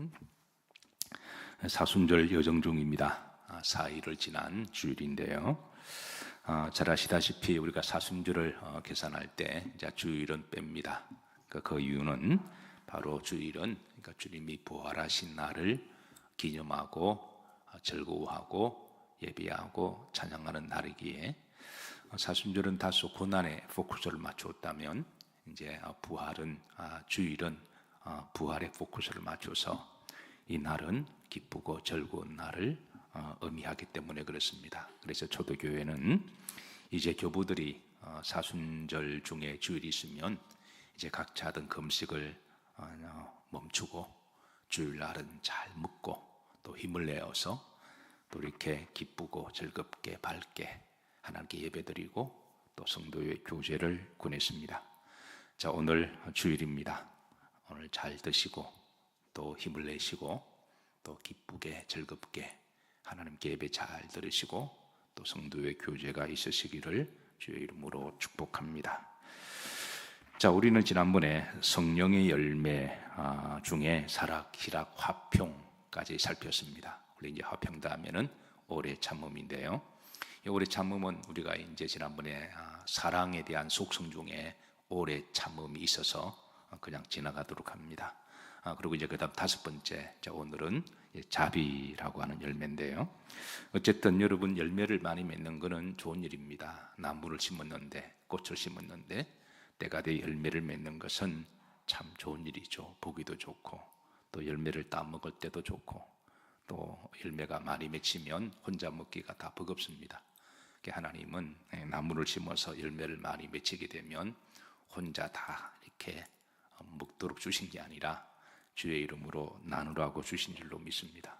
오늘은 사순절 여정 중입니다. 4일을 지난 주일인데요. 잘 아시다시피 우리가 사순절을 계산할 때 이제 주일은 뺍니다. 그 이유는 바로 주일은 그러니까 주님이 부활하신 날을 기념하고 즐거워하고 예배하고 찬양하는 날이기에 사순절은 다소 고난에 포커스를 맞추었다면 이제 주일은 부활의 포커스를 맞춰서 이 날은 기쁘고 즐거운 날을 의미하기 때문에 그렇습니다. 그래서 초대교회는 이제 교부들이 사순절 중에 주일이 있으면 이제 각자 하던 금식을 멈추고 주일날은 잘 묵고 또 힘을 내어서 또 이렇게 기쁘고 즐겁게 밝게 하나님께 예배드리고 또 성도의 교제를 권했습니다. 자, 오늘 주일입니다. 오늘 잘 드시고 또 힘을 내시고 또 기쁘게 즐겁게 하나님께 예배 잘 들으시고 또 성도의 교제가 있으시기를 주의 이름으로 축복합니다. 자, 우리는 지난번에 성령의 열매 중에 사락, 희락, 화평까지 살폈습니다. 우리 이제 화평다 하면은 오래 참음인데요. 이 오래 참음은 우리가 이제 지난번에 사랑에 대한 속성 중에 오래 참음이 있어서 그냥 지나가도록 합니다. 그리고 이제 그다음 다섯 번째, 오늘은 자비라고 하는 열매인데요. 어쨌든 여러분 열매를 많이 맺는 것은 좋은 일입니다. 나무를 심었는데 꽃을 심었는데 때가 돼 열매를 맺는 것은 참 좋은 일이죠. 보기도 좋고 또 열매를 따 먹을 때도 좋고 또 열매가 많이 맺히면 혼자 먹기가 다 버겁습니다. 하나님은 나무를 심어서 열매를 많이 맺히게 되면 혼자 다 이렇게 먹도록 주신 게 아니라 주의 이름으로 나누라고 주신 줄로 믿습니다.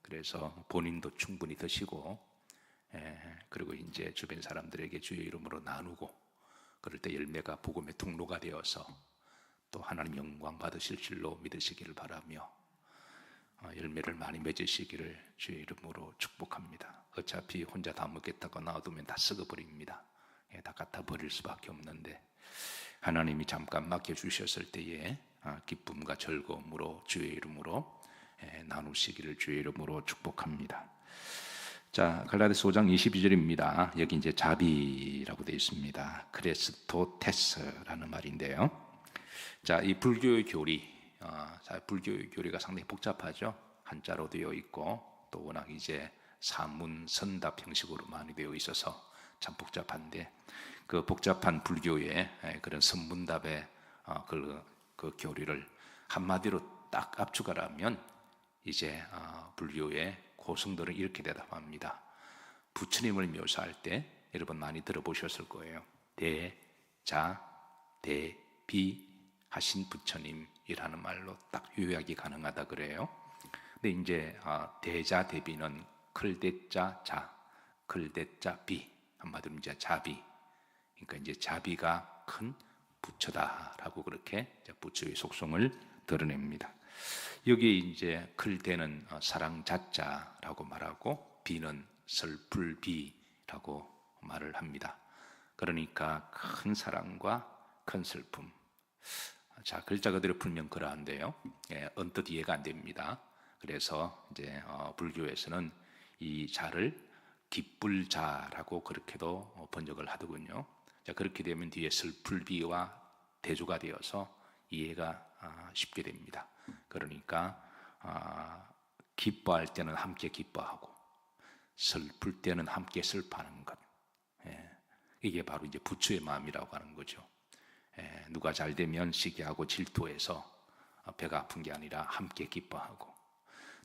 그래서 본인도 충분히 드시고 그리고 이제 주변 사람들에게 주의 이름으로 나누고 그럴 때 열매가 복음의 통로가 되어서 또 하나님 영광 받으실 줄로 믿으시기를 바라며 열매를 많이 맺으시기를 주의 이름으로 축복합니다. 어차피 혼자 다 먹겠다고 놔두면 다 썩어버립니다. 다 갖다 버릴 수밖에 없는데 하나님이 잠깐 맡겨주셨을 때에 기쁨과 즐거움으로 주의 이름으로 나누시기를 주의 이름으로 축복합니다. 자, 갈라디아서 5장 22절입니다. 여기 이제 자비라고 되어 있습니다. 크레스토테스라는 말인데요. 자, 이 불교의 교리, 불교의 교리가 상당히 복잡하죠. 한자로 되어 있고 또 워낙 이제 사문 선답 형식으로 많이 되어 있어서 참 복잡한데 그 복잡한 불교의 그런 선문답의 그 교리를 한마디로 딱 압축하라면 이제 불교의 고승들은 이렇게 대답합니다. 부처님을 묘사할 때 여러분 많이 들어보셨을 거예요. 대자 대비 하신 부처님이라는 말로 딱 요약이 가능하다 그래요. 근데 이제 대자 대비는 클대자 자, 클대자 비, 한마디로 이제 자비. 그러니까 이제 자비가 큰 부처다라고 그렇게 부처의 속성을 드러냅니다. 여기 이제 클대는 사랑 자자라고 말하고 비는 슬플비라고 말을 합니다. 그러니까 큰 사랑과 큰 슬픔. 자, 글자 그대로 풀면 그러한데요. 언뜻 이해가 안 됩니다. 그래서 이제 불교에서는 이 자를 기쁠 자라고 그렇게도 번역을 하더군요. 자, 그렇게 되면 뒤에 슬플비와 대조가 되어서 이해가 쉽게 됩니다. 그러니까 기뻐할 때는 함께 기뻐하고 슬플 때는 함께 슬퍼하는 것. 이게 바로 이제 부처의 마음이라고 하는 거죠. 누가 잘 되면 시기하고 질투해서 배가 아픈 게 아니라 함께 기뻐하고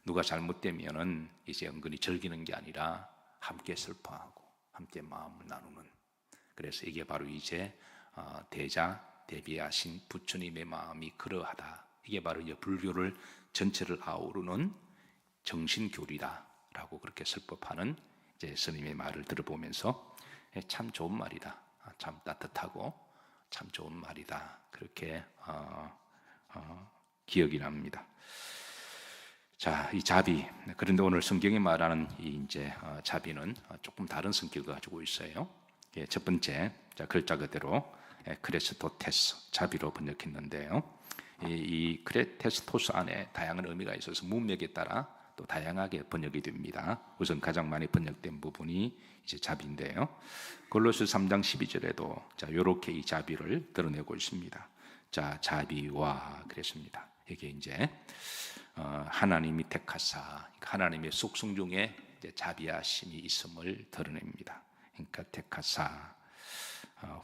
누가 잘못되면은 이제 은근히 즐기는 게 아니라 함께 슬퍼하고 함께 마음을 나누는. 그래서 이게 바로 이제 대자 대비하신 부처님의 마음이 그러하다. 이게 바로 이제 불교를 전체를 아우르는 정신교리다라고 그렇게 설법하는 이제 스님의 말을 들어보면서 참 좋은 말이다. 참 따뜻하고 참 좋은 말이다. 그렇게 기억이 납니다. 자, 이 자비. 그런데 오늘 성경이 말하는 이 이제 자비는 조금 다른 성격을 가지고 있어요. 첫 번째, 자, 글자 그대로 크레스토테스, 자비로 번역했는데요. 이 크레테스토스 안에 다양한 의미가 있어서 문맥에 따라 또 다양하게 번역이 됩니다. 우선 가장 많이 번역된 부분이 이제 자비인데요. 골로새 3장 12절에도 자 이렇게 이 자비를 드러내고 있습니다. 자 자비와 그랬습니다. 이게 이제 하나님이 택하사 하나님의 속성 중에 이제 자비하심이 있음을 드러냅니다. 그러니까 택하사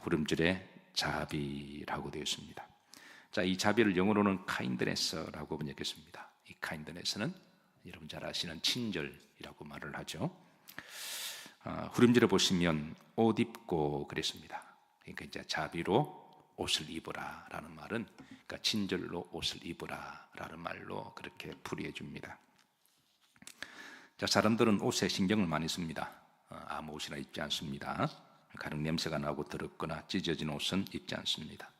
후름줄에 자비라고 되어 있습니다. 자, 이 자비를 영어로는 kindness라고 번역했습니다. 이 kindness는 여러분 잘 아시는 친절이라고 말을 하죠. 후름줄에 보시면 옷 입고 그랬습니다. 그러니까 이제 자비로 옷을 입으라라는 말은 그러니까 친절로 옷을 입으라라는 말로 그렇게 풀이해 줍니다. 자, 사람들은 옷에 신경을 많이 씁니다. 아무 옷이나 입지 않습니다. 가령 냄새가 나고 더럽거나 찢어진 옷은 입지 않습니다.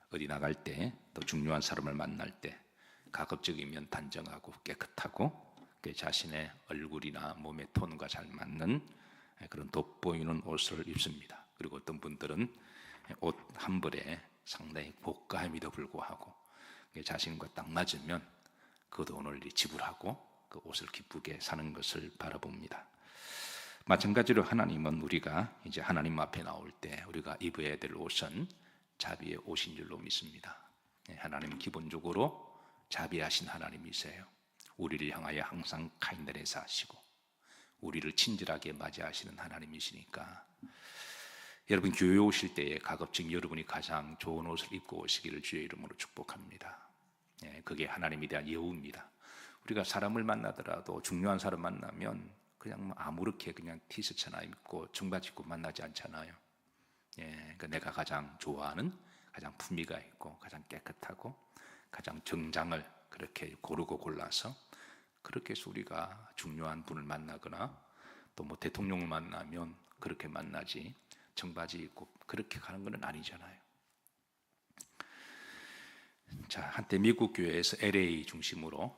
어디 나갈 때 또 중요한 사람을 만날 때 가급적이면 단정하고 깨끗하고 자신의 얼굴이나 몸의 톤과 잘 맞는 그런 돋보이는 옷을 입습니다. 그리고 어떤 분들은 옷 한 벌에 상당히 고가함에도 불구하고 자신과 딱 맞으면 그 돈을 지불하고 그 옷을 기쁘게 사는 것을 바라봅니다. 마찬가지로 하나님은 우리가 이제 하나님 앞에 나올 때 우리가 입어야 될 옷은 자비의 옷인 줄로 믿습니다. 하나님은 기본적으로 자비하신 하나님이세요. 우리를 향하여 항상 카인드네스 하시고 우리를 친절하게 맞이하시는 하나님이시니까 여러분 교회 오실 때에 가급적 여러분이 가장 좋은 옷을 입고 오시기를 주의 이름으로 축복합니다. 그게 하나님에 대한 예우입니다. 우리가 사람을 만나더라도 중요한 사람 만나면 그냥 아무렇게 그냥 티셔츠나 입고 청바지 입고 만나지 않잖아요. 그러니까 내가 가장 좋아하는 가장 품위가 있고 가장 깨끗하고 가장 정장을 그렇게 고르고 골라서 그렇게 해서 우리가 중요한 분을 만나거나 또 뭐 대통령을 만나면 그렇게 만나지 청바지 입고 그렇게 가는 건 아니잖아요. 자, 한때 미국 교회에서 LA 중심으로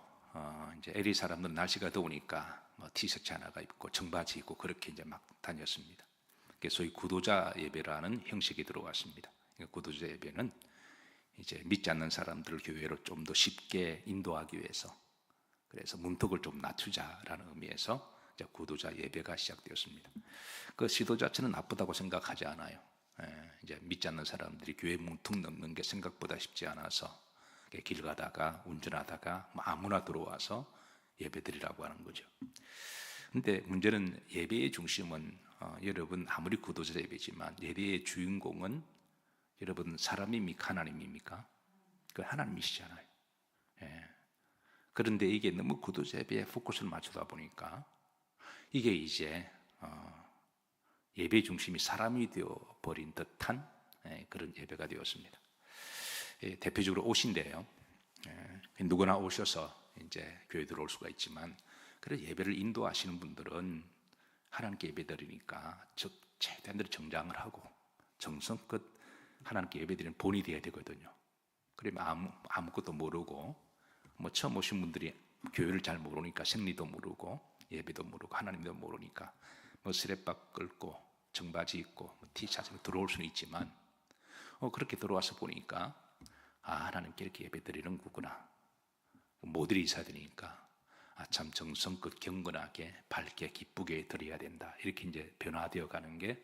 이제 LA 사람들은 날씨가 더우니까 뭐 티셔츠 하나가 입고 청바지 입고 그렇게 이제 막 다녔습니다. 그래서 소위 구도자 예배라는 형식이 들어왔습니다. 그러니까 구도자 예배는 이제 믿지 않는 사람들을 교회로 좀 더 쉽게 인도하기 위해서 그래서 문턱을 좀 낮추자라는 의미에서 이제 구도자 예배가 시작되었습니다. 그 시도 자체는 나쁘다고 생각하지 않아요. 이제 믿지 않는 사람들이 교회 문턱 넘는 게 생각보다 쉽지 않아서 길 가다가 운전하다가 뭐 아무나 들어와서 예배드리라고 하는 거죠. 근데 문제는 예배의 중심은 여러분 아무리 구도자 예배지만 예배의 주인공은 여러분 사람입니까 하나님입니까? 그 하나님이시잖아요. 그런데 이게 너무 구도자 예배에 포커스를 맞추다 보니까 이게 이제 예배 중심이 사람이 되어 버린 듯한 그런 예배가 되었습니다. 대표적으로 옷인데요. 누구나 오셔서 이제 교회 들어올 수가 있지만 그래서 예배를 인도하시는 분들은 하나님께 예배드리니까 즉 최대한 정장을 하고 정성껏 하나님께 예배드리는 본이 되어야 되거든요. 그러면 아무것도 모르고 뭐 처음 오신 분들이 교회를 잘 모르니까 생리도 모르고 예배도 모르고 하나님도 모르니까 뭐 스랩박 끌고 청바지 입고 뭐 티셔츠로 들어올 수는 있지만 그렇게 들어와서 보니까 하나님께 이렇게 예배드리는구나. 모델이 있어야 되니까 참 정성껏 경건하게 밝게 기쁘게 드려야 된다. 이렇게 이제 변화되어 가는 게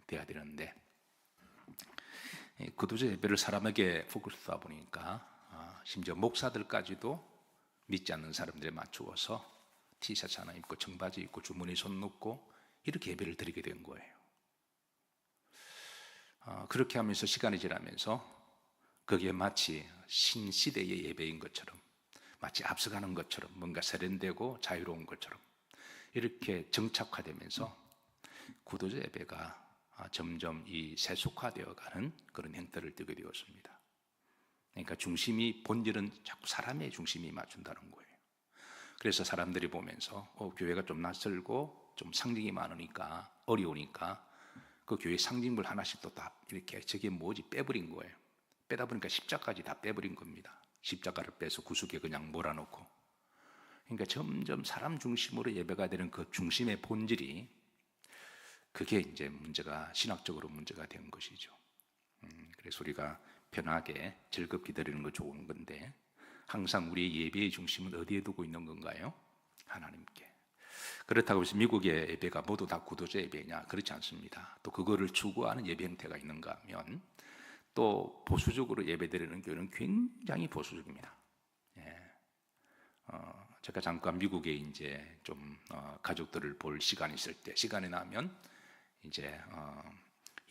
돼야 되는데 구도자 예배를 사람에게 포커스하다 보니까 심지어 목사들까지도 믿지 않는 사람들에 맞추어서 티셔츠 하나 입고 청바지 입고 주머니 손 놓고 이렇게 예배를 드리게 된 거예요. 그렇게 하면서 시간이 지나면서 그게 마치 신시대의 예배인 것처럼 마치 앞서가는 것처럼 뭔가 세련되고 자유로운 것처럼 이렇게 정착화되면서 구도자 예배가 점점 이 세속화되어가는 그런 형태를 띠게 되었습니다. 그러니까 중심이 본질은 자꾸 사람의 중심이 맞춘다는 거예요. 그래서 사람들이 보면서 교회가 좀 낯설고 좀 상징이 많으니까 어려우니까 그 교회 상징물 하나씩 또 다 이렇게 저게 뭐지 빼버린 거예요. 빼다 보니까 십자가까지 다 빼버린 겁니다. 십자가를 빼서 구석에 그냥 몰아놓고 그러니까 점점 사람 중심으로 예배가 되는 그 중심의 본질이 그게 이제 문제가 신학적으로 문제가 된 것이죠. 그래서 우리가 편하게 즐겁게 드리는 거 좋은 건데 항상 우리의 예배의 중심은 어디에 두고 있는 건가요? 하나님께. 그렇다고 해서 미국의 예배가 모두 다 구도자 예배냐? 그렇지 않습니다. 또 그거를 추구하는 예배 형태가 있는가 하면 또 보수적으로 예배드리는 교회는 굉장히 보수적입니다. 예. 제가 잠깐 미국에 이제 좀 가족들을 볼 시간이 있을 때 시간이 나면 이제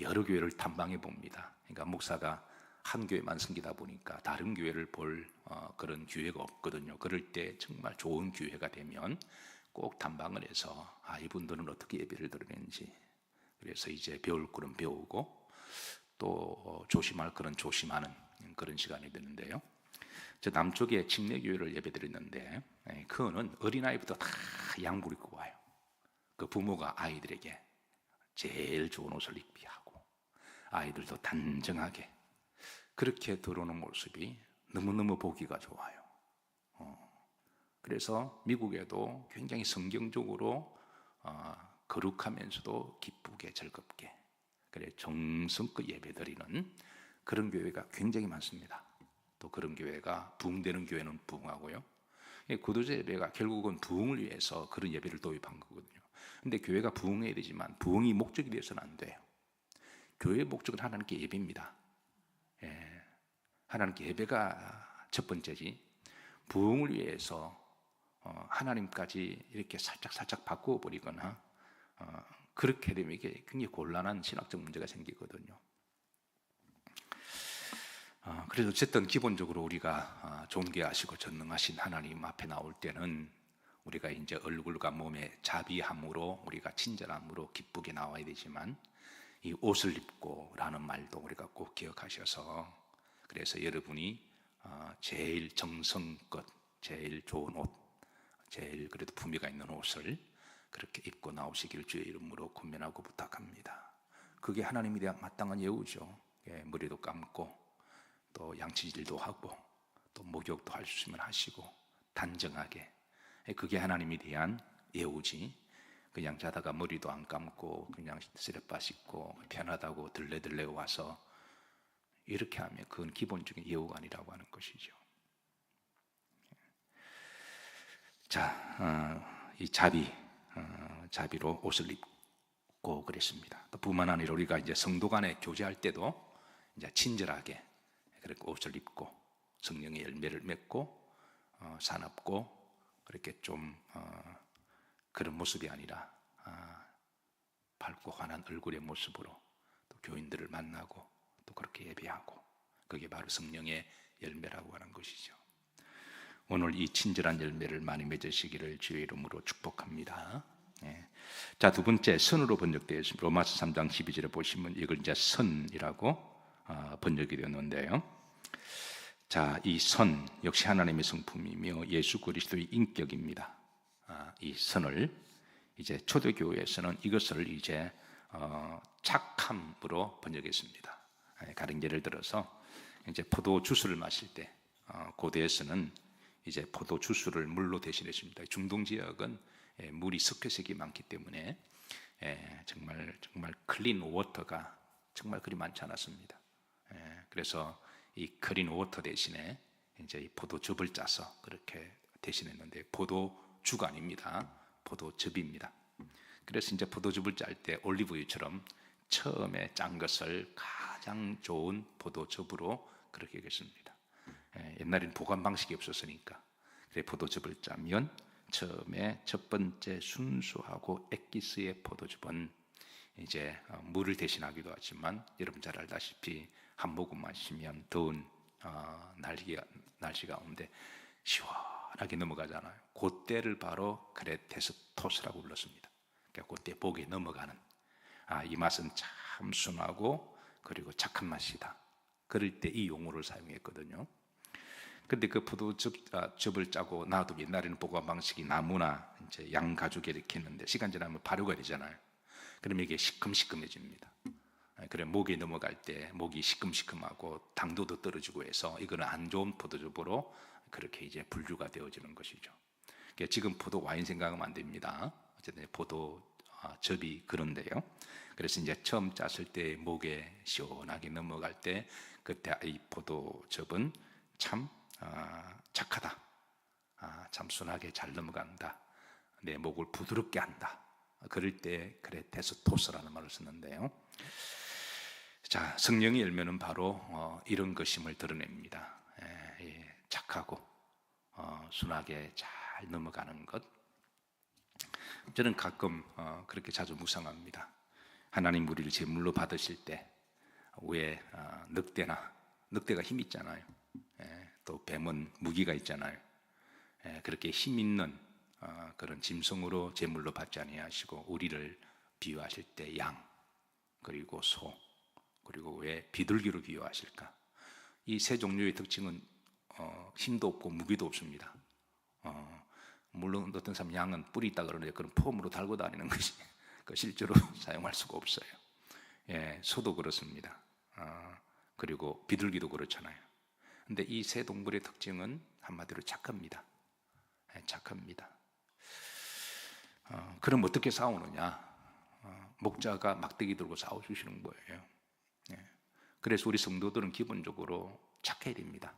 여러 교회를 탐방해 봅니다. 그러니까 목사가 한 교회만 섬기다 보니까 다른 교회를 볼 그런 기회가 없거든요. 그럴 때 정말 좋은 기회가 되면 꼭 탐방을 해서 이분들은 어떻게 예배를 드리는지, 그래서 이제 배울 거는 배우고 또 조심할 거는 조심하는 그런 시간이 되는데요. 저 남쪽에 침례교회를 예배드렸는데 그거는 어린아이부터 다 양복 입고 와요. 그 부모가 아이들에게 제일 좋은 옷을 입게 하고 아이들도 단정하게 그렇게 들어오는 모습이 너무너무 보기가 좋아요. 그래서 미국에도 굉장히 성경적으로 거룩하면서도 기쁘게 즐겁게 그래 정성껏 예배드리는 그런 교회가 굉장히 많습니다. 또 그런 교회가 부흥되는 교회는 부흥하고요. 구도자 예배가 결국은 부흥을 위해서 그런 예배를 도입한 거거든요. 근데 교회가 부흥해야 되지만 부흥이 목적이 되어서는 안 돼요. 교회의 목적은 하나님께 예배입니다. 예, 하나님께 예배가 첫 번째지 부흥을 위해서 하나님까지 이렇게 살짝 바꾸어 버리거나 그렇게 되면 이게 굉장히 곤란한 신학적 문제가 생기거든요. 그래서 어쨌든 기본적으로 우리가 존귀하시고 전능하신 하나님 앞에 나올 때는 우리가 이제 얼굴과 몸의 자비함으로 우리가 친절함으로 기쁘게 나와야 되지만 이 옷을 입고라는 말도 우리가 꼭 기억하셔서 그래서 여러분이 제일 정성껏 제일 좋은 옷, 제일 그래도 품위가 있는 옷을 그렇게 입고 나오시길 주의 이름으로 권면하고 부탁합니다. 그게 하나님에 대한 마땅한 예우죠. 머리도 감고 또 양치질도 하고 또 목욕도 할 수 있으면 하시고 단정하게 그게 하나님에 대한 예우지 그냥 자다가 머리도 안 감고 그냥 쓰레빠 씻고 편하다고 들레들레 와서 이렇게 하면 그건 기본적인 예우가 아니라고 하는 것이죠. 자, 이 자비로 옷을 입고 그랬습니다. 또 뿐만 아니라 우리가 이제 성도 간에 교제할 때도 이제 친절하게 그렇게 옷을 입고 성령의 열매를 맺고 사납고 그렇게 좀 그런 모습이 아니라 밝고 환한 얼굴의 모습으로 또 교인들을 만나고 또 그렇게 예배하고 그게 바로 성령의 열매라고 하는 것이죠. 오늘 이 친절한 열매를 많이 맺으시기를 주의 이름으로 축복합니다. 자, 두 번째 선으로 번역되어 있습니다. 로마서 3장 12절에 보시면 이걸 이제 선이라고 번역이 되었는데요. 자, 이 선 역시 하나님의 성품이며 예수 그리스도의 인격입니다. 이 선을 이제 초대교회에서는 이것을 이제 착함으로 번역했습니다. 다른 예를 들어서 이제 포도 주스를 마실 때 고대에서는 이제 포도 주스를 물로 대신했습니다. 중동 지역은 물이 석회색이 많기 때문에 정말 클린 워터가 정말 그리 많지 않았습니다. 그래서 이 클린 워터 대신에 이제 이 포도즙을 짜서 그렇게 대신했는데 포도주가 아닙니다. 포도즙입니다. 그래서 이제 포도즙을 짤 때 올리브유처럼 처음에 짠 것을 가장 좋은 포도즙으로 그렇게 하겠습니다. 옛날에는 보관 방식이 없었으니까 그래 포도즙을 짜면 처음에 첫 번째 순수하고 액기스의 포도즙은 이제 물을 대신하기도 하지만 여러분 잘 알다시피 한 모금 마시면 더운 날씨 가운데 시원하게 넘어가잖아요. 그때를 바로 크레테스토스라고 불렀습니다. 그러니까 그때 복에 넘어가는 이 맛은 참 순하고 그리고 착한 맛이다. 그럴 때 이 용어를 사용했거든요. 근데 그 포도즙을 짜고 놔두면 옛날에는 보관 방식이 나무나 이제 양 가죽에 이렇게 했는데 시간 지나면 발효가 되잖아요. 그러면 이게 시큼시큼해집니다. 그래 목에 넘어갈 때 목이 시큼시큼하고 당도도 떨어지고 해서 이거는 안 좋은 포도즙으로 그렇게 이제 분류가 되어지는 것이죠. 그러니까 지금 포도 와인 생각하면 안 됩니다. 어쨌든 포도즙이 그런데요. 그래서 이제 처음 짰을 때 목에 시원하게 넘어갈 때 그때 이 포도즙은 참 착하다, 참 순하게 잘 넘어간다, 내 목을 부드럽게 한다. 그럴 때 크레테스토스라는 말을 썼는데요. 자, 성령의 열매는 바로 이런 것임을 드러냅니다. 착하고 순하게 잘 넘어가는 것. 저는 가끔 그렇게 자주 묵상합니다. 하나님 우리를 제물로 받으실 때 왜 늑대가 힘 있잖아요. 또 뱀은 무기가 있잖아요. 그렇게 힘 있는 그런 짐승으로 제물로 받지 아니하시고 우리를 비유하실 때 양, 그리고 소, 그리고 왜 비둘기로 비유하실까? 이 세 종류의 특징은 힘도 없고 무기도 없습니다. 물론 어떤 사람 양은 뿔이 있다 그러는데 그런 폼으로 달고 다니는 것이 실제로 사용할 수가 없어요. 소도 그렇습니다. 그리고 비둘기도 그렇잖아요. 근데 이 세 동물의 특징은 한마디로 착합니다. 착합니다. 그럼 어떻게 싸우느냐? 목자가 막대기 들고 싸워주시는 거예요. 그래서 우리 성도들은 기본적으로 착해야 됩니다.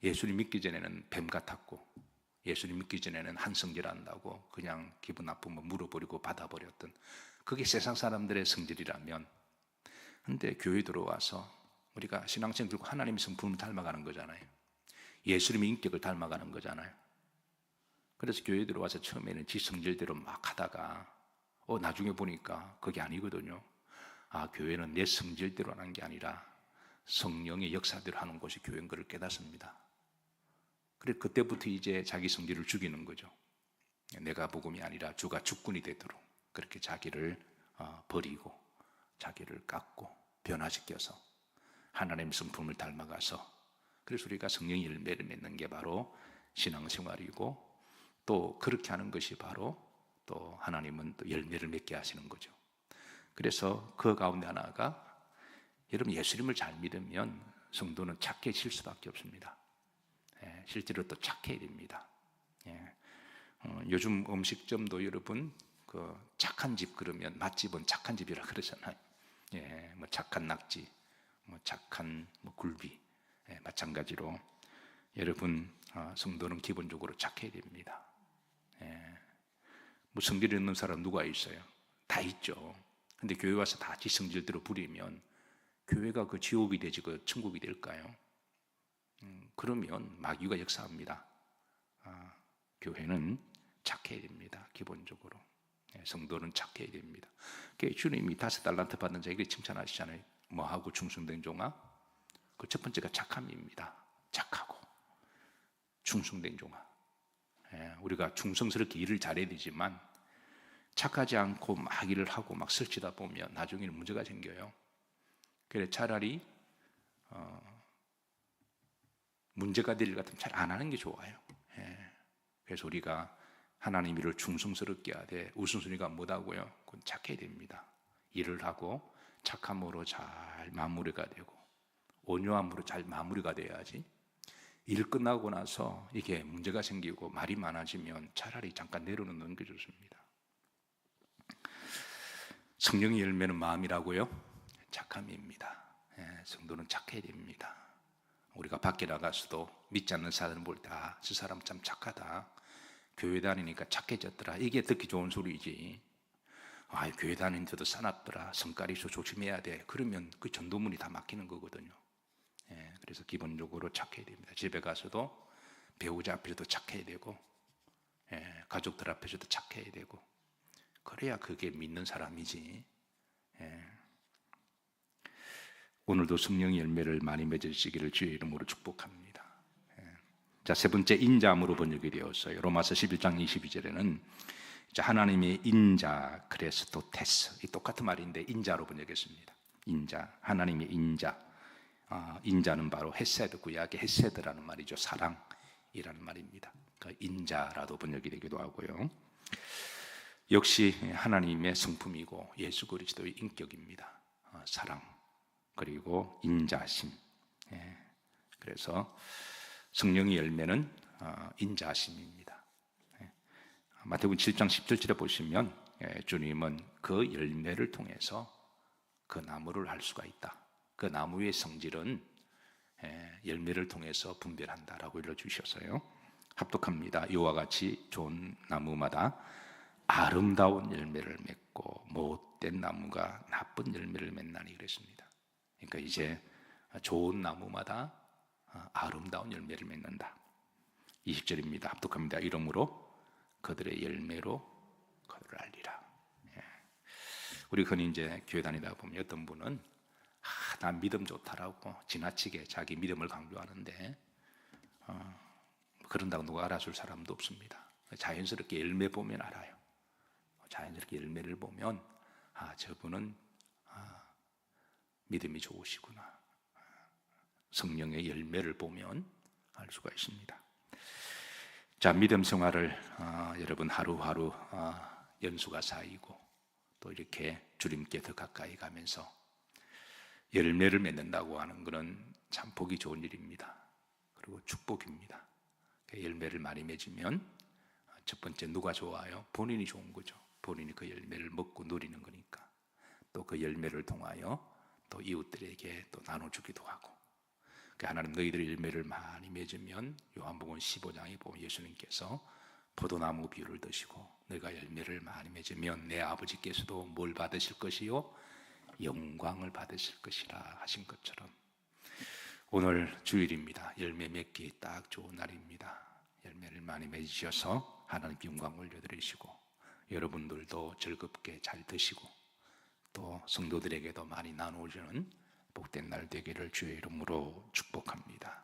예수님 믿기 전에는 뱀 같았고, 예수님 믿기 전에는 한성질한다고 그냥 기분 나쁘면 물어버리고 받아버렸던, 그게 세상 사람들의 성질이라면, 근데 교회 들어와서 우리가 신앙생 들고 하나님의 성품을 닮아가는 거잖아요. 예수님의 인격을 닮아가는 거잖아요. 그래서 교회 들어와서 처음에는 지 성질대로 막 하다가 나중에 보니까 그게 아니거든요. 교회는 내 성질대로 하는 게 아니라 성령의 역사대로 하는 곳이 교회인 것을 깨닫습니다. 그래 그때부터 이제 자기 성질을 죽이는 거죠. 내가 복음이 아니라 주가 주꾼이 되도록 그렇게 자기를 버리고 자기를 깎고 변화시켜서 하나님의 성품을 닮아가서, 그래서 우리가 성령의 열매를 맺는 게 바로 신앙생활이고, 또 그렇게 하는 것이 바로 또 하나님은 또 열매를 맺게 하시는 거죠. 그래서 그 가운데 하나가, 여러분 예수님을 잘 믿으면 성도는 착해질 수밖에 없습니다. 실제로 또 착해야 됩니다. 요즘 음식점도 여러분 그 착한 집 그러면 맛집은 착한 집이라 그러잖아요. 뭐 착한 낙지, 뭐 착한 굴비, 마찬가지로 여러분 성도는 기본적으로 착해야 됩니다. 뭐 성질 있는 사람 누가 있어요? 다 있죠. 근데 교회 와서 다 지 성질대로 부리면 교회가 그 지옥이 되지 그 천국이 될까요? 그러면 마귀가 역사합니다. 교회는 착해야 됩니다. 기본적으로 성도는 착해야 됩니다. 주님이 5달란트 받은 자에게 칭찬하시잖아요. 뭐하고 충성된 종아? 그 첫 번째가 착함입니다. 착하고 충성된 종아. 우리가 충성스럽게 일을 잘해야 되지만 착하지 않고 막 일을 하고 막 설치다 보면 나중에는 문제가 생겨요. 그래 차라리 문제가 될 일 같으면 잘 안 하는 게 좋아요. 그래서 우리가 하나님 일을 충성스럽게 하되 우선순위가 뭐다고요? 그건 착해야 됩니다. 일을 하고 착함으로 잘 마무리가 되고 온유함으로 잘 마무리가 돼야지, 일 끝나고 나서 이게 문제가 생기고 말이 많아지면 차라리 잠깐 내려놓는 게 좋습니다. 성령의 열매는 마음이라고요? 착함입니다. 성도는 착해야 됩니다. 우리가 밖에 나가서도 믿지 않는 사람을 볼 때 저 사람 참 착하다, 교회 다니니까 착해졌더라, 이게 듣기 좋은 소리지. 교회 다니는데도 사납더라, 성깔이 있어 조심해야 돼, 그러면 그 전도문이 다 막히는 거거든요. 그래서 기본적으로 착해야 됩니다. 집에 가서도 배우자 앞에서도 착해야 되고, 가족들 앞에서도 착해야 되고, 그래야 그게 믿는 사람이지. 오늘도 성령의 열매를 많이 맺으시기를 주의 이름으로 축복합니다. 자, 세 번째 인자함으로 번역이 되었어요. 로마서 11장 22절에는 하나님의 인자 크레스토테스, 이 똑같은 말인데 인자로 번역했습니다. 인자, 하나님의 인자. 인자는 바로 헤세드, 구약의 헤세드라는 말이죠. 사랑이라는 말입니다. 그러니까 인자라도 번역이 되기도 하고요. 역시 하나님의 성품이고 예수 그리스도의 인격입니다. 사랑, 그리고 인자심. 그래서 성령의 열매는 인자심입니다. 마태복음 7장 17절에 보시면 주님은 그 열매를 통해서 그 나무를 알 수가 있다. 그 나무의 성질은 열매를 통해서 분별한다라고 일러주셨어요. 합독합니다. 이와 같이 좋은 나무마다 아름다운 열매를 맺고 못된 나무가 나쁜 열매를 맺나니 그랬습니다. 그러니까 이제 좋은 나무마다 아름다운 열매를 맺는다. 20절입니다. 합독합니다. 이러므로 그들의 열매로 그들을 알리라. 우리 흔히 이제 교회 다니다 보면 어떤 분은 난 믿음 좋다라고 지나치게 자기 믿음을 강조하는데 그런다고 누가 알아줄 사람도 없습니다. 자연스럽게 열매 보면 알아요. 자연스럽게 열매를 보면 저분은 믿음이 좋으시구나. 성령의 열매를 보면 알 수가 있습니다. 자, 믿음 생활을 여러분 하루하루 연수가 쌓이고 또 이렇게 주님께 더 가까이 가면서 열매를 맺는다고 하는 것은 참 보기 좋은 일입니다. 그리고 축복입니다. 열매를 많이 맺으면 첫 번째 누가 좋아요? 본인이 좋은 거죠. 본인이 그 열매를 먹고 누리는 거니까. 또 그 열매를 통하여 또 이웃들에게 또 나눠주기도 하고. 하나님 너희들의 열매를 많이 맺으면 요한복음 15장에 보면 예수님께서 포도나무 비유를 드시고 너희가 열매를 많이 맺으면 내 아버지께서도 뭘 받으실 것이요? 영광을 받으실 것이라 하신 것처럼 오늘 주일입니다. 열매 맺기 딱 좋은 날입니다. 열매를 많이 맺으셔서 하나님 영광 올려드리시고 여러분들도 즐겁게 잘 드시고 또 성도들에게도 많이 나누어주는 복된 날 되기를 주의 이름으로 축복합니다.